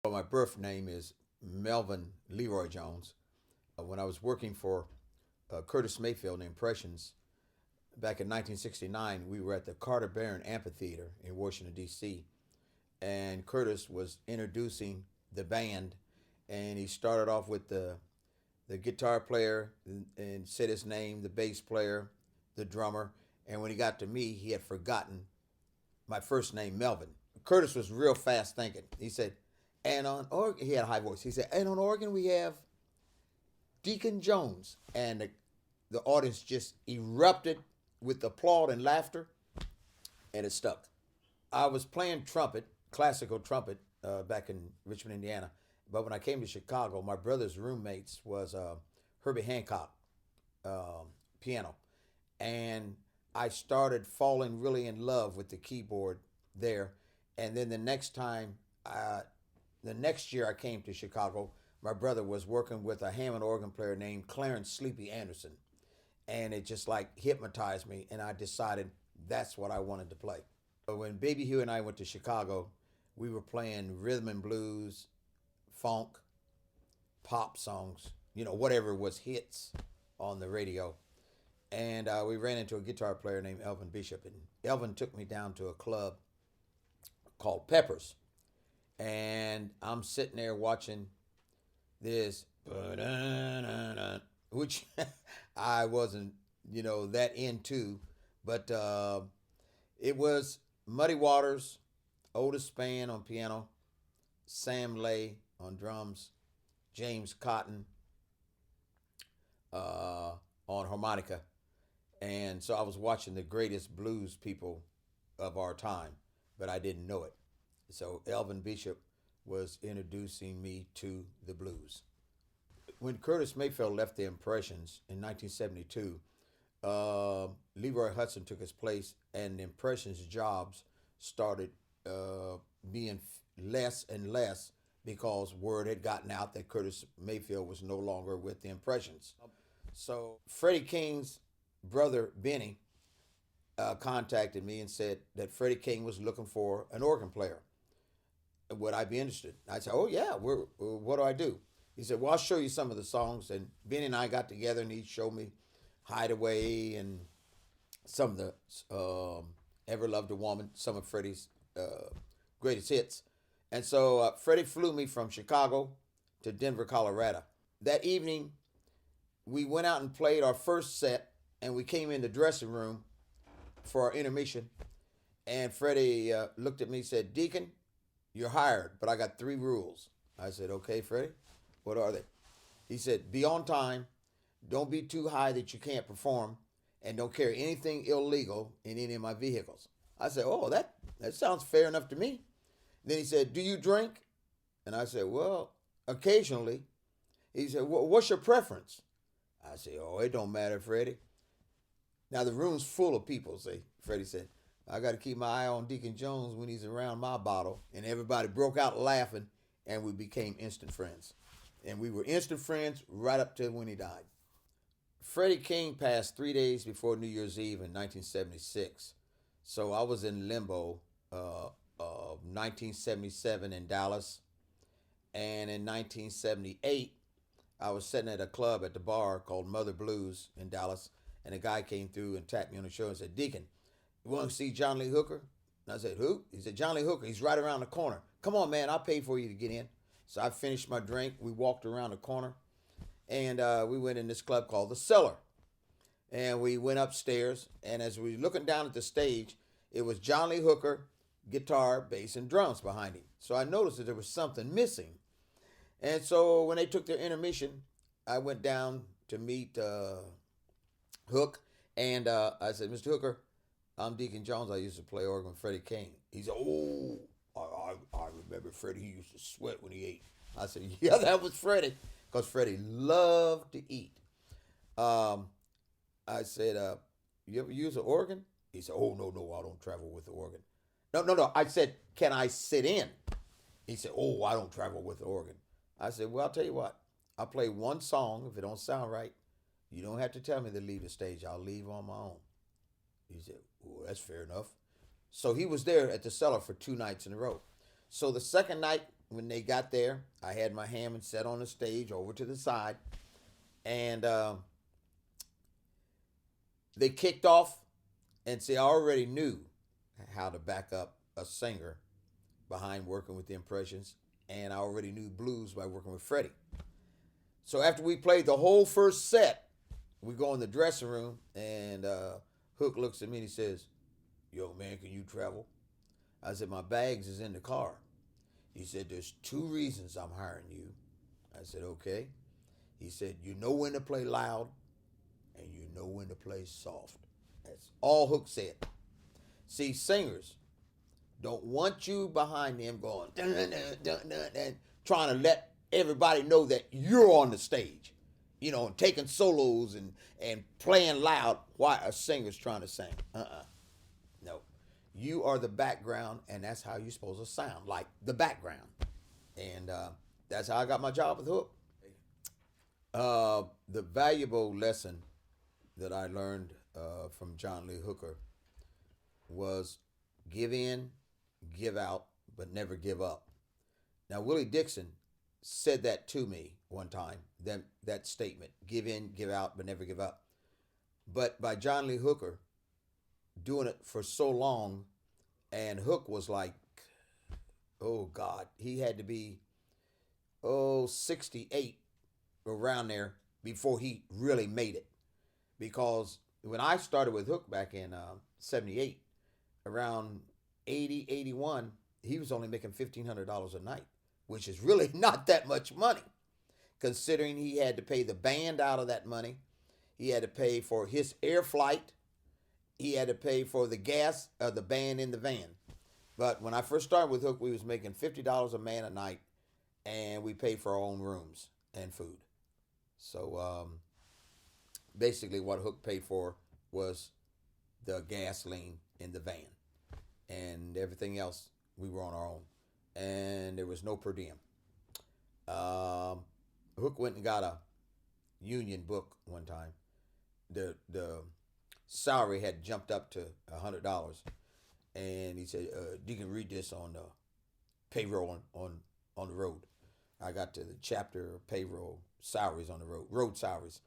Well, my birth name is Melvin Leroy Jones. When I was working for Curtis Mayfield and the Impressions back in 1969, we were at the Carter Barron Amphitheater in Washington, D.C., and Curtis was introducing the band, and he started off with the guitar player and said his name, the bass player, the drummer, and when he got to me, he had forgotten my first name, Melvin. Curtis was real fast thinking. He said, and on organ, he had a high voice. He said, and on organ we have Deacon Jones. And the audience just erupted with applaud and laughter, and it stuck. I was playing trumpet, classical trumpet, back in Richmond, Indiana. But when I came to Chicago, my brother's roommates was Herbie Hancock, piano. And I started falling really in love with the keyboard there. And then the next year I came to Chicago, my brother was working with a Hammond organ player named Clarence Sleepy Anderson. And it just like hypnotized me, and I decided that's what I wanted to play. When Baby Huey and I went to Chicago, we were playing rhythm and blues, funk, pop songs, whatever was hits on the radio. And we ran into a guitar player named Elvin Bishop, and Elvin took me down to a club called Peppers. And I'm sitting there watching this, which I wasn't, that into, but it was Muddy Waters, Otis Spann on piano, Sam Lay on drums, James Cotton on harmonica. And so I was watching the greatest blues people of our time, but I didn't know it. So Elvin Bishop was introducing me to the blues. When Curtis Mayfield left the Impressions in 1972, Leroy Hudson took his place, and the Impressions jobs started being less and less because word had gotten out that Curtis Mayfield was no longer with the Impressions. So Freddie King's brother Benny contacted me and said that Freddie King was looking for an organ player. Would I be interested? I said, oh yeah, what do I do? He said, well, I'll show you some of the songs. And Benny and I got together, and he showed me Hideaway and some of the Ever Loved a Woman, some of Freddie's greatest hits. And so Freddie flew me from Chicago to Denver, Colorado. That evening, we went out and played our first set, and we came in the dressing room for our intermission. And Freddie looked at me and said, Deacon, you're hired, but I got 3 rules. I said, okay, Freddie, what are they? He said, be on time, don't be too high that you can't perform, and don't carry anything illegal in any of my vehicles. I said, oh, that sounds fair enough to me. Then he said, do you drink? And I said, well, occasionally. He said, well, what's your preference? I said, oh, it don't matter, Freddie. Now the room's full of people, see. Freddie said, I got to keep my eye on Deacon Jones when he's around my bottle. And everybody broke out laughing, and we became instant friends. And we were instant friends right up to when he died. Freddie King passed 3 days before New Year's Eve in 1976. So I was in limbo of 1977 in Dallas. And in 1978, I was sitting at a club at the bar called Mother Blues in Dallas. And a guy came through and tapped me on the shoulder and said, Deacon, you want to see John Lee Hooker? And I said, who? He said, John Lee Hooker. He's right around the corner. Come on, man. I'll pay for you to get in. So I finished my drink. We walked around the corner, and we went in this club called The Cellar. And we went upstairs, and as we were looking down at the stage, it was John Lee Hooker, guitar, bass, and drums behind him. So I noticed that there was something missing. And so when they took their intermission, I went down to meet Hook, and I said, Mr. Hooker, I'm Deacon Jones. I used to play organ with Freddie King. He said, oh, I remember Freddie. He used to sweat when he ate. I said, yeah, that was Freddie, because Freddie loved to eat. I said, you ever use an organ? He said, oh, no, I don't travel with the organ. No. I said, can I sit in? He said, oh, I don't travel with the organ. I said, well, I'll tell you what. I'll play one song. If it don't sound right, you don't have to tell me to leave the stage. I'll leave on my own. He said, well, that's fair enough. So he was there at the Cellar for 2 nights in a row. So the second night, when they got there, I had my Hammond set on the stage over to the side, and they kicked off. And see, I already knew how to back up a singer behind working with the impressions, and I already knew blues by working with Freddie. So after we played the whole first set, we go in the dressing room, and Hook looks at me and he says, "Yo, man, can you travel?" I said, "My bags is in the car." He said, "There's two reasons I'm hiring you." I said, "Okay." He said, "You know when to play loud, and you know when to play soft." That's all Hook said. See, singers don't want you behind them going, dun, dun, dun, dun, dun, dun, trying to let everybody know that you're on the stage, and taking solos and playing loud while a singer's trying to sing. No. You are the background, and that's how you're supposed to sound, like the background. And that's how I got my job with Hook. The valuable lesson that I learned from John Lee Hooker was give in, give out, but never give up. Now, Willie Dixon said that to me one time, that statement, give in, give out, but never give up. But by John Lee Hooker doing it for so long, and Hook was like, oh God, he had to be, 68 around there before he really made it. Because when I started with Hook back in 78, around 80, 81, he was only making $1,500 a night, which is really not that much money, considering he had to pay the band out of that money. He had to pay for his air flight. He had to pay for the gas of the band in the van. But when I first started with Hook, we was making $50 a man a night, and we paid for our own rooms and food. So basically what Hook paid for was the gasoline in the van, and everything else we were on our own, and there was no per diem. Hook went and got a union book one time. The salary had jumped up to $100, and he said, "Deacon, read this on the payroll on the road." I got to the chapter of payroll salaries on the road salaries.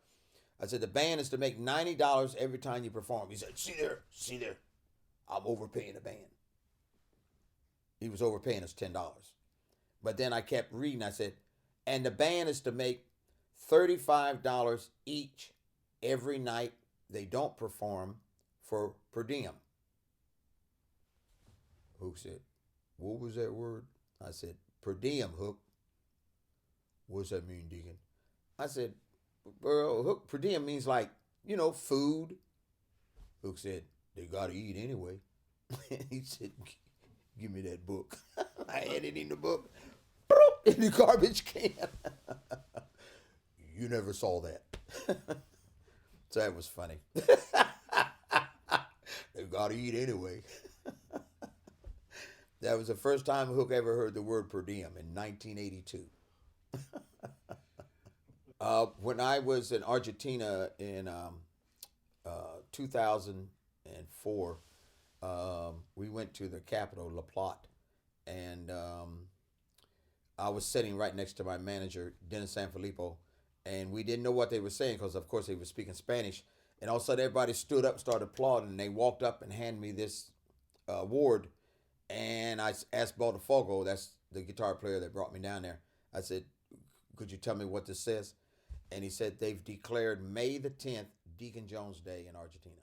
I said, "The band is to make $90 every time you perform." He said, see there, I'm overpaying the band. He was overpaying us $10. But then I kept reading. I said, and the band is to make $35 each every night they don't perform for per diem. Hook said, "What was that word?" I said, "Per diem, Hook." "What's that mean, Deacon?" I said, "Bro, Hook, per diem means like, food." Hook said, "They gotta eat anyway." He said, "Give me that book." I had it in the book, in the garbage can. You never saw that. So that was funny. They gotta eat anyway. That was the first time Hook ever heard the word per diem in 1982. When I was in Argentina in 2004, we went to the capital, La Plata, and I was sitting right next to my manager, Dennis Sanfilippo, and we didn't know what they were saying because, of course, they were speaking Spanish. And all of a sudden, everybody stood up, started applauding, and they walked up and handed me this award. And I asked Botafogo, that's the guitar player that brought me down there, I said, "Could you tell me what this says?" And he said, "They've declared May the 10th Deacon Jones Day in Argentina."